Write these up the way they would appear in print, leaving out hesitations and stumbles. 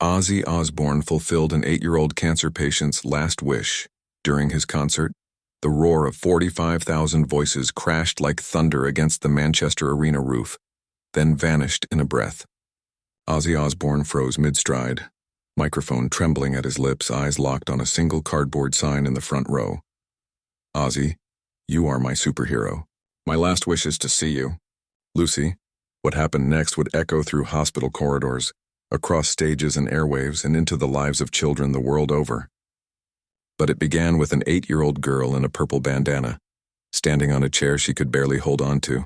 Ozzy Osbourne fulfilled an 8-year-old cancer patient's last wish. During his concert, the roar of 45,000 voices crashed like thunder against the Manchester Arena roof, then vanished in a breath. Ozzy Osbourne froze mid-stride, microphone trembling at his lips, eyes locked on a single cardboard sign in the front row. Ozzy, you are my superhero. My last wish is to see you. Lucy. What happened next would echo through hospital corridors, across stages and airwaves, and into the lives of children the world over. But it began with an 8-year-old girl in a purple bandana, standing on a chair she could barely hold on to.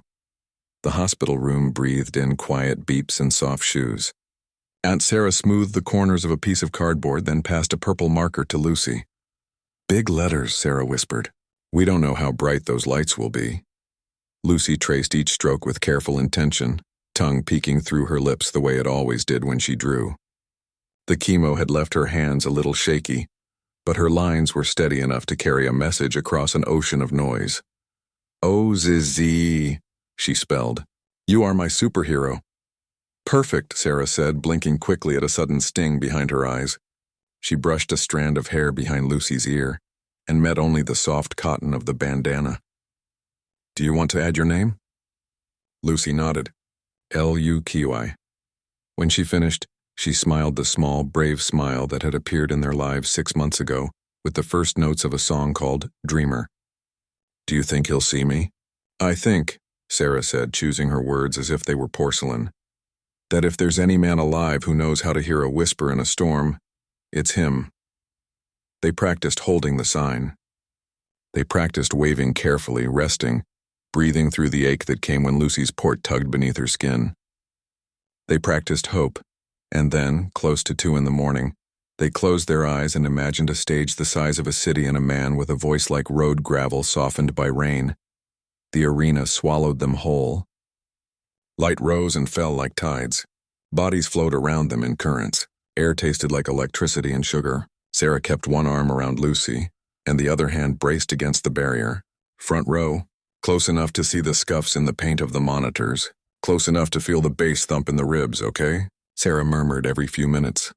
The hospital room breathed in quiet beeps and soft shoes. Aunt Sarah smoothed the corners of a piece of cardboard, then passed a purple marker to Lucy. "Big letters," Sarah whispered. "We don't know how bright those lights will be." Lucy traced each stroke with careful intention, tongue peeking through her lips the way it always did when she drew. The chemo had left her hands a little shaky, but her lines were steady enough to carry a message across an ocean of noise. "Ozzy," she spelled. "You are my superhero." "Perfect," Sarah said, blinking quickly at a sudden sting behind her eyes. She brushed a strand of hair behind Lucy's ear and met only the soft cotton of the bandana. "Do you want to add your name?" Lucy nodded. Luqy. When she finished, she smiled the small, brave smile that had appeared in their lives 6 months ago with the first notes of a song called Dreamer. "Do you think he'll see me?" "I think," Sarah said, choosing her words as if they were porcelain, "that if there's any man alive who knows how to hear a whisper in a storm, it's him." They practiced holding the sign. They practiced waving carefully, resting, breathing through the ache that came when Lucy's port tugged beneath her skin. They practiced hope, and then, close to 2 in the morning, they closed their eyes and imagined a stage the size of a city and a man with a voice like road gravel softened by rain. The arena swallowed them whole. Light rose and fell like tides. Bodies flowed around them in currents. Air tasted like electricity and sugar. Sarah kept one arm around Lucy, and the other hand braced against the barrier. Front row, close enough to see the scuffs in the paint of the monitors, close enough to feel the bass thump in the ribs, okay? Sarah murmured every few minutes.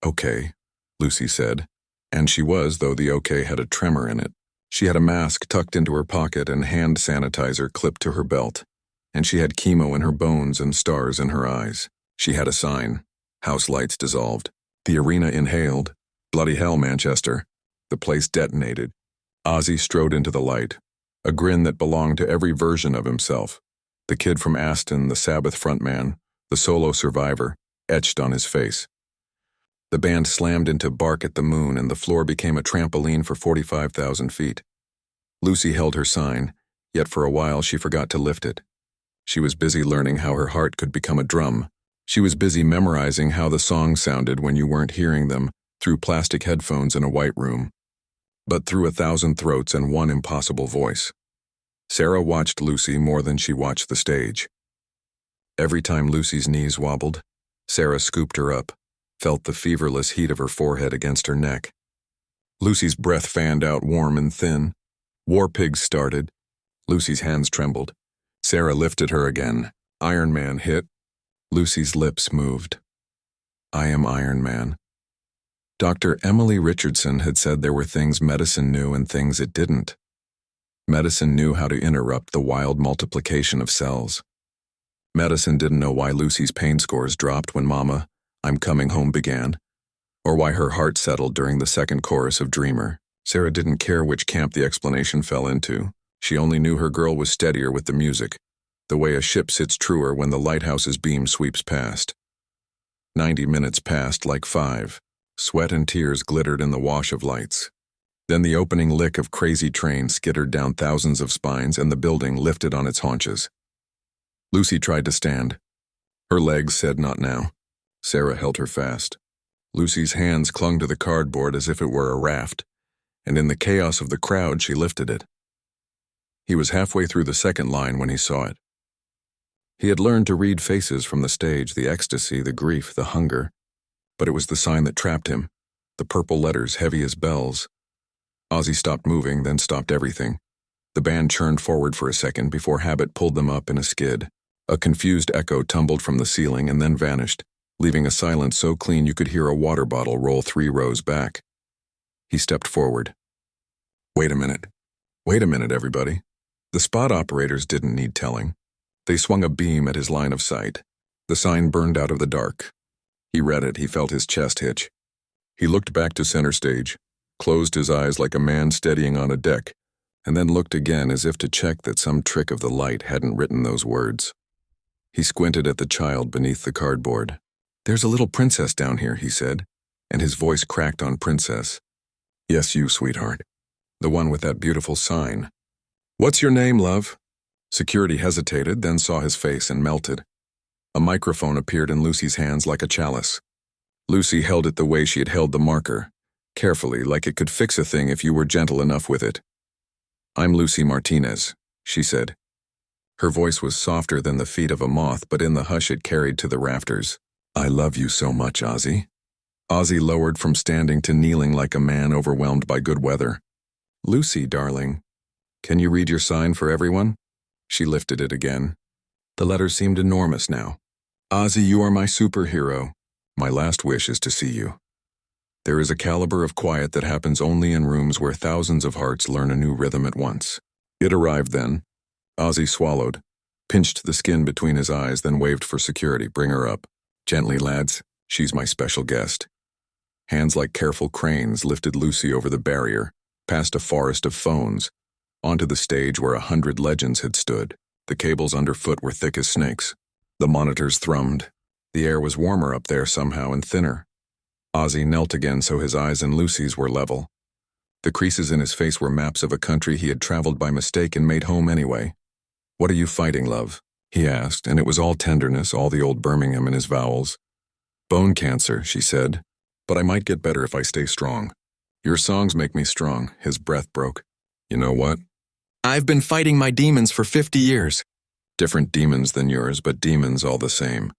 "Okay," Lucy said, and she was, though the okay had a tremor in it. She had a mask tucked into her pocket and hand sanitizer clipped to her belt, and she had chemo in her bones and stars in her eyes. She had a sign. House lights dissolved. The arena inhaled. Bloody hell, Manchester. The place detonated. Ozzy strode into the light, a grin that belonged to every version of himself. The kid from Aston, the Sabbath frontman, the solo survivor, etched on his face. The band slammed into Bark at the Moon, and the floor became a trampoline for 45,000 feet. Lucy held her sign, yet for a while she forgot to lift it. She was busy learning how her heart could become a drum. She was busy memorizing how the songs sounded when you weren't hearing them through plastic headphones in a white room, but through 1,000 throats and one impossible voice. Sarah watched Lucy more than she watched the stage. Every time Lucy's knees wobbled, Sarah scooped her up, felt the feverless heat of her forehead against her neck. Lucy's breath fanned out warm and thin. War pigs started. Lucy's hands trembled. Sarah lifted her again. Iron Man hit. Lucy's lips moved. "I am Iron Man." Dr. Emily Richardson had said there were things medicine knew and things it didn't. Medicine knew how to interrupt the wild multiplication of cells. Medicine didn't know why Lucy's pain scores dropped when Mama, I'm Coming Home began, or why her heart settled during the second chorus of Dreamer. Sarah didn't care which camp the explanation fell into. She only knew her girl was steadier with the music, the way a ship sits truer when the lighthouse's beam sweeps past. 90 minutes passed like 5. Sweat and tears glittered in the wash of lights. Then the opening lick of Crazy Train skittered down thousands of spines and the building lifted on its haunches. Lucy tried to stand. Her legs said not now. Sarah held her fast. Lucy's hands clung to the cardboard as if it were a raft, and in the chaos of the crowd she lifted it. He was halfway through the second line when he saw it. He had learned to read faces from the stage, the ecstasy, the grief, the hunger, but it was the sign that trapped him, the purple letters heavy as bells. Ozzy stopped moving, then stopped everything. The band churned forward for a second before habit pulled them up in a skid. A confused echo tumbled from the ceiling and then vanished, leaving a silence so clean you could hear a water bottle roll 3 rows back. He stepped forward. Wait a minute. Wait a minute, everybody. The spot operators didn't need telling. They swung a beam at his line of sight. The sign burned out of the dark. He read it. He felt his chest hitch. He looked back to center stage, closed his eyes like a man steadying on a deck, and then looked again as if to check that some trick of the light hadn't written those words. He squinted at the child beneath the cardboard. There's a little princess down here, he said, and his voice cracked on princess. Yes, you, sweetheart. The one with that beautiful sign. What's your name, love? Security hesitated, then saw his face and melted. A microphone appeared in Lucy's hands like a chalice. Lucy held it the way she had held the marker, carefully, like it could fix a thing if you were gentle enough with it. I'm Lucy Martinez, she said. Her voice was softer than the feet of a moth, but in the hush it carried to the rafters. I love you so much, Ozzy. Ozzy lowered from standing to kneeling like a man overwhelmed by good weather. Lucy, darling, can you read your sign for everyone? She lifted it again. The letters seemed enormous now. Ozzy, you are my superhero. My last wish is to see you. There is a caliber of quiet that happens only in rooms where thousands of hearts learn a new rhythm at once. It arrived then. Ozzy swallowed, pinched the skin between his eyes, then waved for security. Bring her up. Gently, lads. She's my special guest. Hands like careful cranes lifted Lucy over the barrier, past a forest of phones, onto the stage where 100 legends had stood. The cables underfoot were thick as snakes. The monitors thrummed. The air was warmer up there somehow and thinner. Ozzy knelt again so his eyes and Lucy's were level. The creases in his face were maps of a country he had traveled by mistake and made home anyway. What are you fighting, love? He asked, and it was all tenderness, all the old Birmingham in his vowels. Bone cancer, she said, but I might get better if I stay strong. Your songs make me strong. His breath broke. You know what? I've been fighting my demons for 50 years. Different demons than yours, but demons all the same.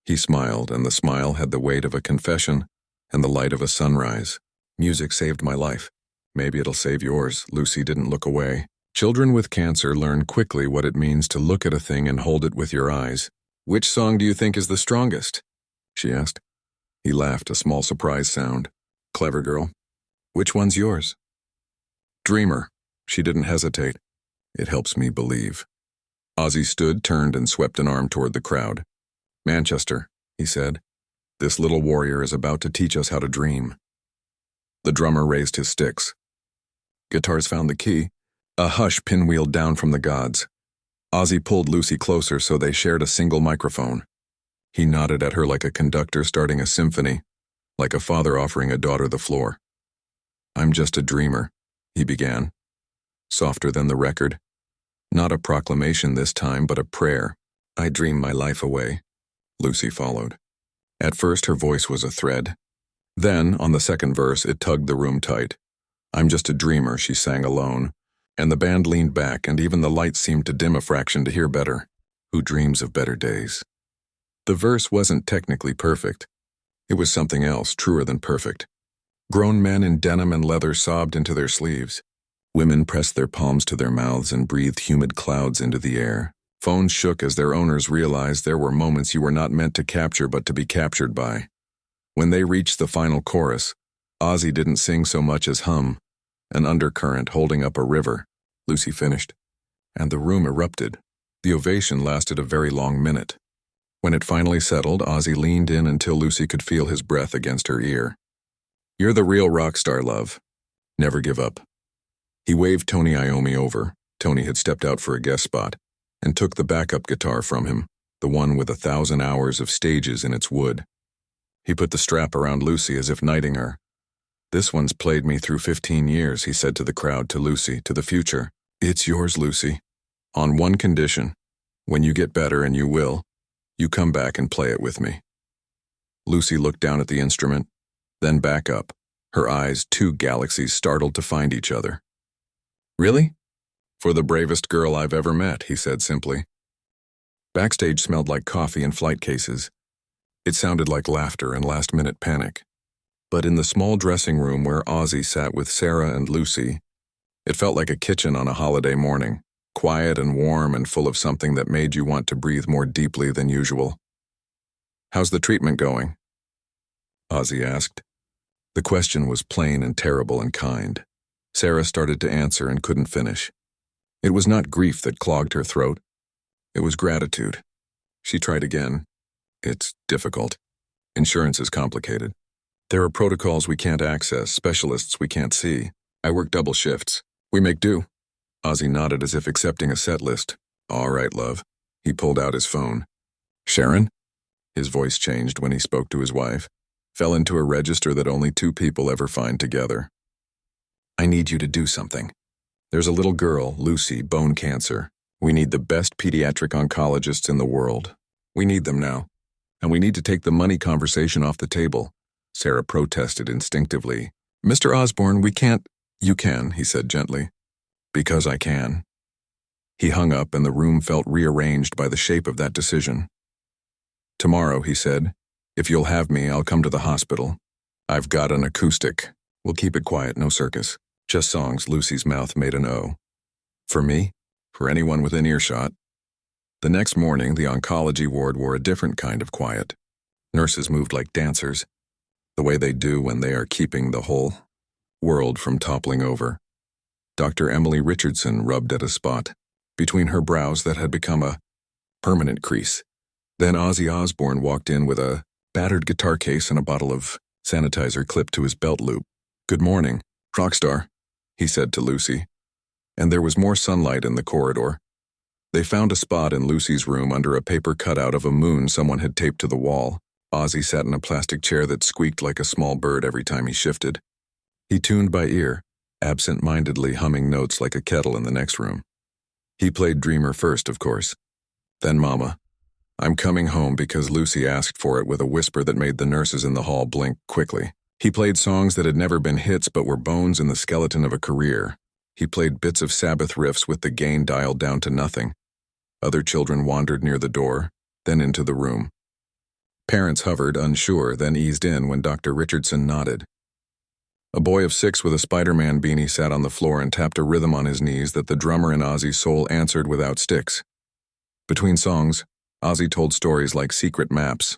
He smiled, and the smile had the weight of a confession and the light of a sunrise. Music saved my life. Maybe it'll save yours. Lucy didn't look away. Children with cancer learn quickly what it means to look at a thing and hold it with your eyes. Which song do you think is the strongest? She asked. He laughed, a small surprise sound. Clever girl. Which one's yours? Dreamer. She didn't hesitate. It helps me believe. Ozzy stood, turned, and swept an arm toward the crowd. Manchester, he said. This little warrior is about to teach us how to dream. The drummer raised his sticks. Guitars found the key. A hush pinwheeled down from the gods. Ozzy pulled Lucy closer so they shared a single microphone. He nodded at her like a conductor starting a symphony, like a father offering a daughter the floor. I'm just a dreamer, he began. Softer than the record. Not a proclamation this time, but a prayer. I dream my life away. Lucy followed. At first her voice was a thread. Then, on the second verse, it tugged the room tight. I'm just a dreamer, she sang alone. And the band leaned back, and even the lights seemed to dim a fraction to hear better. Who dreams of better days? The verse wasn't technically perfect. It was something else, truer than perfect. Grown men in denim and leather sobbed into their sleeves. Women pressed their palms to their mouths and breathed humid clouds into the air. Phones shook as their owners realized there were moments you were not meant to capture but to be captured by. When they reached the final chorus, Ozzy didn't sing so much as hum, an undercurrent holding up a river. Lucy finished, and the room erupted. The ovation lasted a very long minute. When it finally settled, Ozzy leaned in until Lucy could feel his breath against her ear. You're the real rock star, love. Never give up. He waved Tony Iommi over. Tony had stepped out for a guest spot, and took the backup guitar from him, the one with 1,000 hours of stages in its wood. He put the strap around Lucy as if knighting her. This one's played me through 15 years, he said to the crowd, to Lucy, to the future. It's yours, Lucy. On one condition. When you get better, and you will, you come back and play it with me. Lucy looked down at the instrument, then back up, her eyes 2 galaxies startled to find each other. Really? For the bravest girl I've ever met, he said simply. Backstage smelled like coffee and flight cases. It sounded like laughter and last-minute panic. But in the small dressing room where Ozzy sat with Sarah and Lucy, it felt like a kitchen on a holiday morning, quiet and warm and full of something that made you want to breathe more deeply than usual. How's the treatment going? Ozzy asked. The question was plain and terrible and kind. Sarah started to answer and couldn't finish. It was not grief that clogged her throat. It was gratitude. She tried again. It's difficult. Insurance is complicated. There are protocols we can't access, specialists we can't see. I work double shifts. We make do. Ozzy nodded as if accepting a set list. All right, love. He pulled out his phone. Sharon? His voice changed when he spoke to his wife. Fell into a register that only two people ever find together. I need you to do something. There's a little girl, Lucy, bone cancer. We need the best pediatric oncologists in the world. We need them now. And we need to take the money conversation off the table. Sarah protested instinctively. Mr. Osbourne, we can't. You can, he said gently. Because I can. He hung up and the room felt rearranged by the shape of that decision. Tomorrow, he said, if you'll have me, I'll come to the hospital. I've got an acoustic. We'll keep it quiet, no circus. Just songs. Lucy's mouth made an O. For me? For anyone within earshot? The next morning, the oncology ward wore a different kind of quiet. Nurses moved like dancers, the way they do when they are keeping the whole world from toppling over. Dr. Emily Richardson rubbed at a spot between her brows that had become a permanent crease. Then Ozzy Osbourne walked in with a battered guitar case and a bottle of sanitizer clipped to his belt loop. Good morning, rockstar, he said to Lucy. And there was more sunlight in the corridor. They found a spot in Lucy's room under a paper cutout of a moon someone had taped to the wall. Ozzy sat in a plastic chair that squeaked like a small bird every time he shifted. He tuned by ear, absent-mindedly humming notes like a kettle in the next room. He played Dreamer first, of course. Then Mama. I'm coming home because Lucy asked for it with a whisper that made the nurses in the hall blink quickly. He played songs that had never been hits but were bones in the skeleton of a career. He played bits of Sabbath riffs with the gain dialed down to nothing. Other children wandered near the door, then into the room. Parents hovered, unsure, then eased in when Dr. Richardson nodded. A boy of 6 with a Spider-Man beanie sat on the floor and tapped a rhythm on his knees that the drummer in Ozzy's soul answered without sticks. Between songs, Ozzy told stories like secret maps.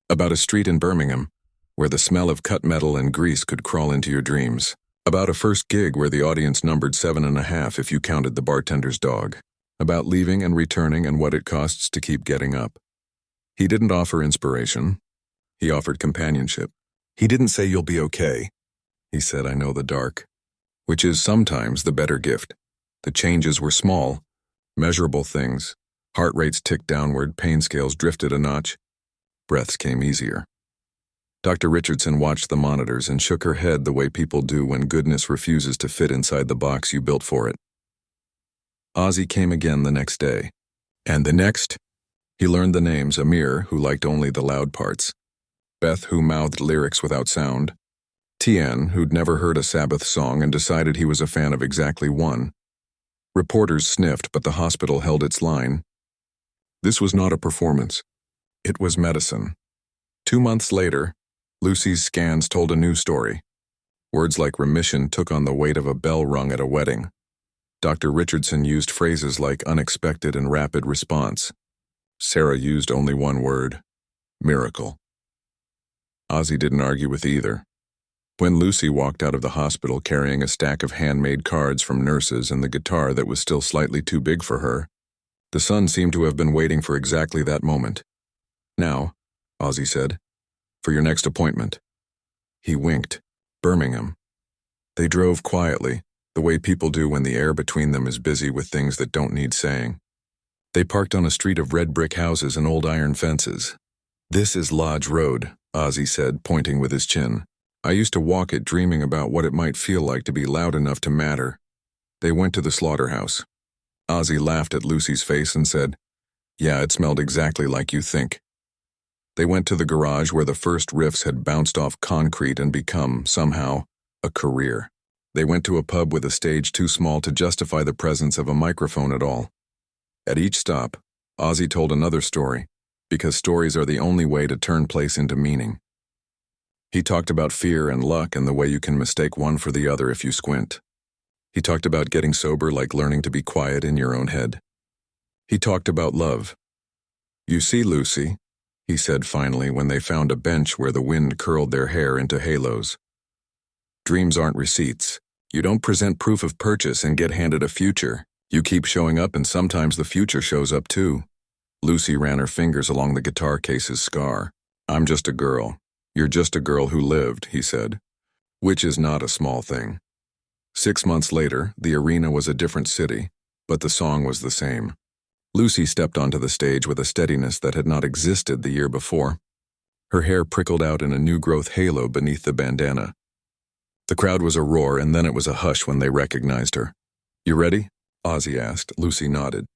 About a street in Birmingham, where the smell of cut metal and grease could crawl into your dreams. About a first gig where the audience numbered 7.5 if you counted the bartender's dog. About leaving and returning and what it costs to keep getting up. He didn't offer inspiration. He offered companionship. He didn't say you'll be okay. He said, I know the dark, which is sometimes the better gift. The changes were small, measurable things. Heart rates ticked downward, pain scales drifted a notch. Breaths came easier. Dr. Richardson watched the monitors and shook her head the way people do when goodness refuses to fit inside the box you built for it. Ozzy came again the next day. And the next, he learned the names Amir, who liked only the loud parts, Beth, who mouthed lyrics without sound, Tien, who'd never heard a Sabbath song and decided he was a fan of exactly one. Reporters sniffed, but the hospital held its line. This was not a performance. It was medicine. 2 months later, Lucy's scans told a new story. Words like remission took on the weight of a bell rung at a wedding. Dr. Richardson used phrases like unexpected and rapid response. Sarah used only one word, miracle. Ozzy didn't argue with either. When Lucy walked out of the hospital carrying a stack of handmade cards from nurses and the guitar that was still slightly too big for her, the sun seemed to have been waiting for exactly that moment. Now, Ozzy said, for your next appointment. He winked. Birmingham. They drove quietly, the way people do when the air between them is busy with things that don't need saying. They parked on a street of red brick houses and old iron fences. This is Lodge Road, Ozzy said, pointing with his chin. I used to walk it dreaming about what it might feel like to be loud enough to matter. They went to the slaughterhouse. Ozzy laughed at Lucy's face and said, yeah, it smelled exactly like you think. They went to the garage where the first riffs had bounced off concrete and become, somehow, a career. They went to a pub with a stage too small to justify the presence of a microphone at all. At each stop, Ozzy told another story, because stories are the only way to turn place into meaning. He talked about fear and luck and the way you can mistake one for the other if you squint. He talked about getting sober like learning to be quiet in your own head. He talked about love. You see, Lucy, he said finally when they found a bench where the wind curled their hair into halos. Dreams aren't receipts. You don't present proof of purchase and get handed a future. You keep showing up and sometimes the future shows up too. Lucy ran her fingers along the guitar case's scar. I'm just a girl. You're just a girl who lived, he said. Which is not a small thing. 6 months later, the arena was a different city, but the song was the same. Lucy stepped onto the stage with a steadiness that had not existed the year before. Her hair prickled out in a new-growth halo beneath the bandana. The crowd was a roar, and then it was a hush when they recognized her. You ready? Ozzy asked. Lucy nodded.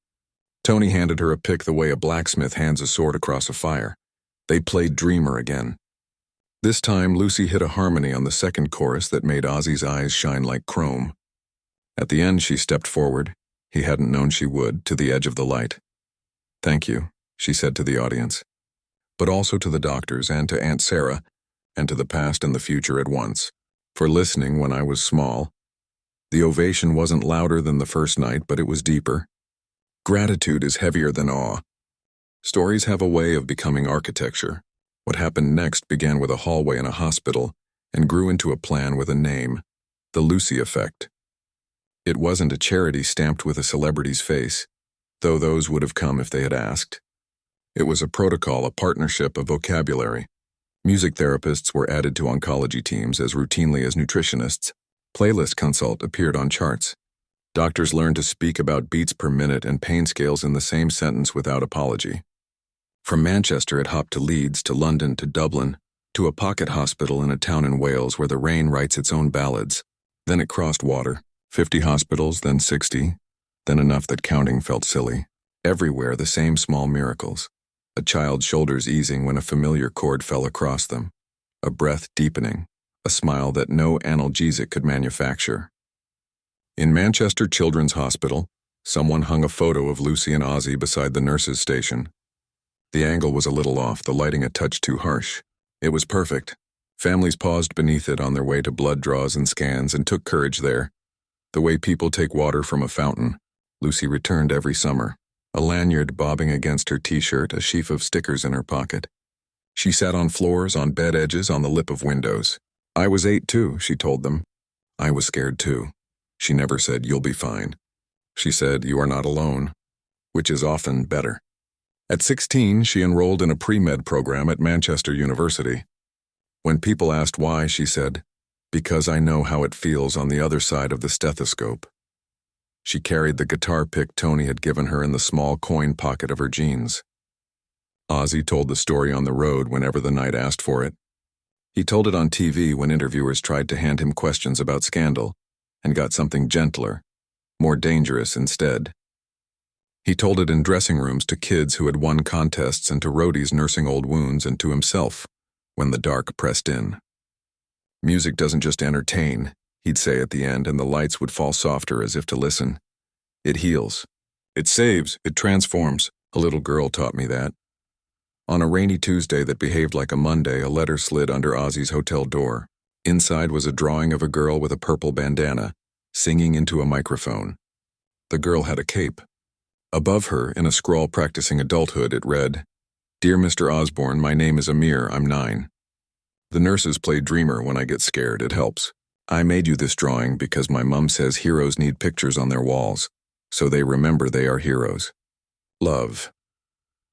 Tony handed her a pick the way a blacksmith hands a sword across a fire. They played Dreamer again. This time, Lucy hit a harmony on the second chorus that made Ozzy's eyes shine like chrome. At the end, she stepped forward. He hadn't known she would, to the edge of the light. Thank you, she said to the audience, but also to the doctors and to Aunt Sarah, and to the past and the future at once, for listening when I was small. The ovation wasn't louder than the first night, but it was deeper. Gratitude is heavier than awe. Stories have a way of becoming architecture. What happened next began with a hallway in a hospital and grew into a plan with a name, the Lucy Effect. It wasn't a charity stamped with a celebrity's face, though those would have come if they had asked. It was a protocol, a partnership, a vocabulary. Music therapists were added to oncology teams as routinely as nutritionists. Playlist consult appeared on charts. Doctors learned to speak about beats per minute and pain scales in the same sentence without apology. From Manchester it hopped to Leeds, to London, to Dublin, to a pocket hospital in a town in Wales where the rain writes its own ballads. Then it crossed water. 50 hospitals, then 60, then enough that counting felt silly. Everywhere the same small miracles. A child's shoulders easing when a familiar chord fell across them. A breath deepening. A smile that no analgesic could manufacture. In Manchester Children's Hospital, someone hung a photo of Lucy and Ozzy beside the nurses' station. The angle was a little off, the lighting a touch too harsh. It was perfect. Families paused beneath it on their way to blood draws and scans and took courage there. The way people take water from a fountain, Lucy returned every summer, a lanyard bobbing against her t-shirt, a sheaf of stickers in her pocket. She sat on floors, on bed edges, on the lip of windows. I was 8 too, she told them. I was scared too. She never said, you'll be fine. She said, you are not alone, which is often better. At 16, she enrolled in a pre-med program at Manchester University. When people asked why, she said, because I know how it feels on the other side of the stethoscope. She carried the guitar pick Tony had given her in the small coin pocket of her jeans. Ozzy told the story on the road whenever the night asked for it. He told it on TV when interviewers tried to hand him questions about scandal, and got something gentler, more dangerous instead. He told it in dressing rooms to kids who had won contests and to roadies nursing old wounds and to himself when the dark pressed in. Music doesn't just entertain, he'd say at the end, and the lights would fall softer as if to listen. It heals. It saves. It transforms. A little girl taught me that. On a rainy Tuesday that behaved like a Monday, a letter slid under Ozzy's hotel door. Inside was a drawing of a girl with a purple bandana, singing into a microphone. The girl had a cape. Above her, in a scrawl practicing adulthood, it read, Dear Mr. Osbourne, my name is Amir, I'm 9. The nurses play Dreamer when I get scared, it helps. I made you this drawing because my mum says heroes need pictures on their walls, so they remember they are heroes. Love.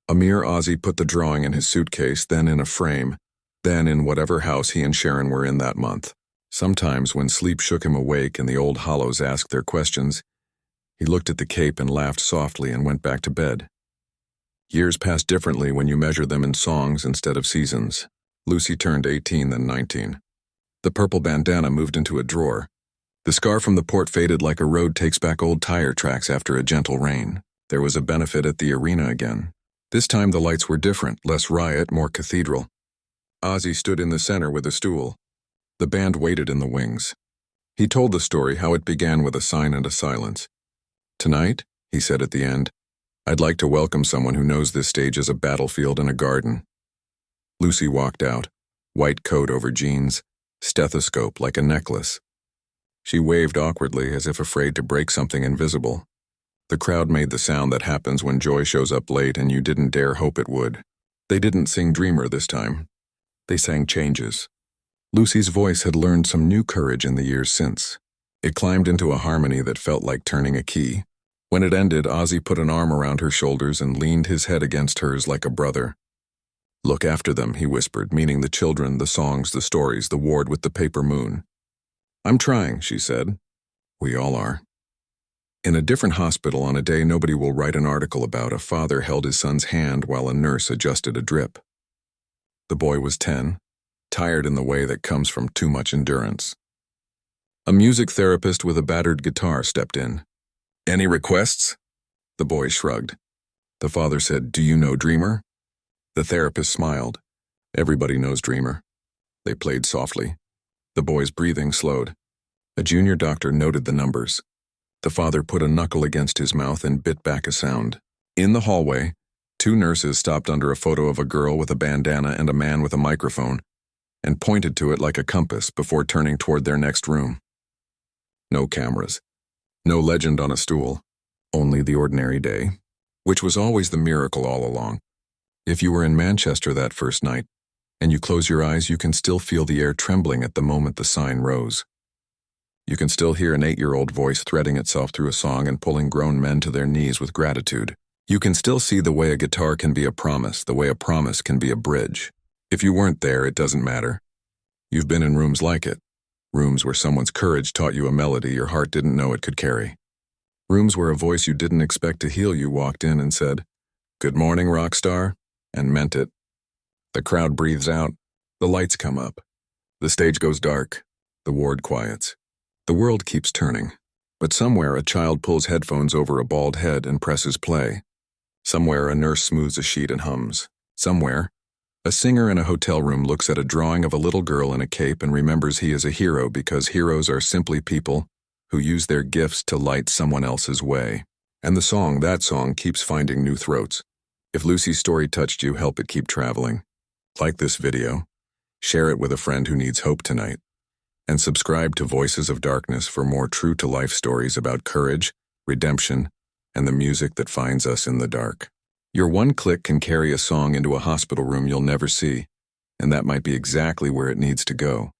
Amir Ozzy put the drawing in his suitcase, then in a frame, then in whatever house he and Sharon were in that month. Sometimes when sleep shook him awake and the old hollows asked their questions, he looked at the cape and laughed softly and went back to bed. Years pass differently when you measure them in songs instead of seasons. Lucy turned 18, then 19. The purple bandana moved into a drawer. The scar from the port faded like a road takes back old tire tracks after a gentle rain. There was a benefit at the arena again. This time the lights were different, less riot, more cathedral. Ozzy stood in the center with a stool. The band waited in the wings. He told the story, how it began with a sign and a silence. Tonight, he said at the end, I'd like to welcome someone who knows this stage as a battlefield and a garden. Lucy walked out, white coat over jeans, stethoscope like a necklace. She waved awkwardly as if afraid to break something invisible. The crowd made the sound that happens when joy shows up late and you didn't dare hope it would. They didn't sing Dreamer this time. They sang Changes. Lucy's voice had learned some new courage in the years since. It climbed into a harmony that felt like turning a key. When it ended, Ozzy put an arm around her shoulders and leaned his head against hers like a brother. "Look after them," he whispered, meaning the children, the songs, the stories, the ward with the paper moon. "I'm trying," she said. "We all are." In a different hospital on a day nobody will write an article about, a father held his son's hand while a nurse adjusted a drip. The boy was 10, tired in the way that comes from too much endurance. A music therapist with a battered guitar stepped in. "Any requests?" The boy shrugged. The father said, "Do you know Dreamer?" The therapist smiled. "Everybody knows Dreamer." They played softly. The boy's breathing slowed. A junior doctor noted the numbers. The father put a knuckle against his mouth and bit back a sound. In the hallway, 2 nurses stopped under a photo of a girl with a bandana and a man with a microphone and pointed to it like a compass before turning toward their next room. No cameras. No legend on a stool. Only the ordinary day, which was always the miracle all along. If you were in Manchester that first night, and you close your eyes, you can still feel the air trembling at the moment the sign rose. You can still hear an 8-year-old voice threading itself through a song and pulling grown men to their knees with gratitude. You can still see the way a guitar can be a promise, the way a promise can be a bridge. If you weren't there, it doesn't matter. You've been in rooms like it. Rooms where someone's courage taught you a melody your heart didn't know it could carry. Rooms where a voice you didn't expect to heal you walked in and said, "Good morning, rock star," and meant it. The crowd breathes out. The lights come up. The stage goes dark. The ward quiets. The world keeps turning. But somewhere a child pulls headphones over a bald head and presses play. Somewhere a nurse smooths a sheet and hums. Somewhere a singer in a hotel room looks at a drawing of a little girl in a cape and remembers he is a hero because heroes are simply people who use their gifts to light someone else's way. And that song keeps finding new throats. If Lucy's story touched you, help it keep traveling. Like this video, share it with a friend who needs hope tonight, and subscribe to Voices of Darkness for more true-to-life stories about courage, redemption, and the music that finds us in the dark. Your one click can carry a song into a hospital room you'll never see, and that might be exactly where it needs to go.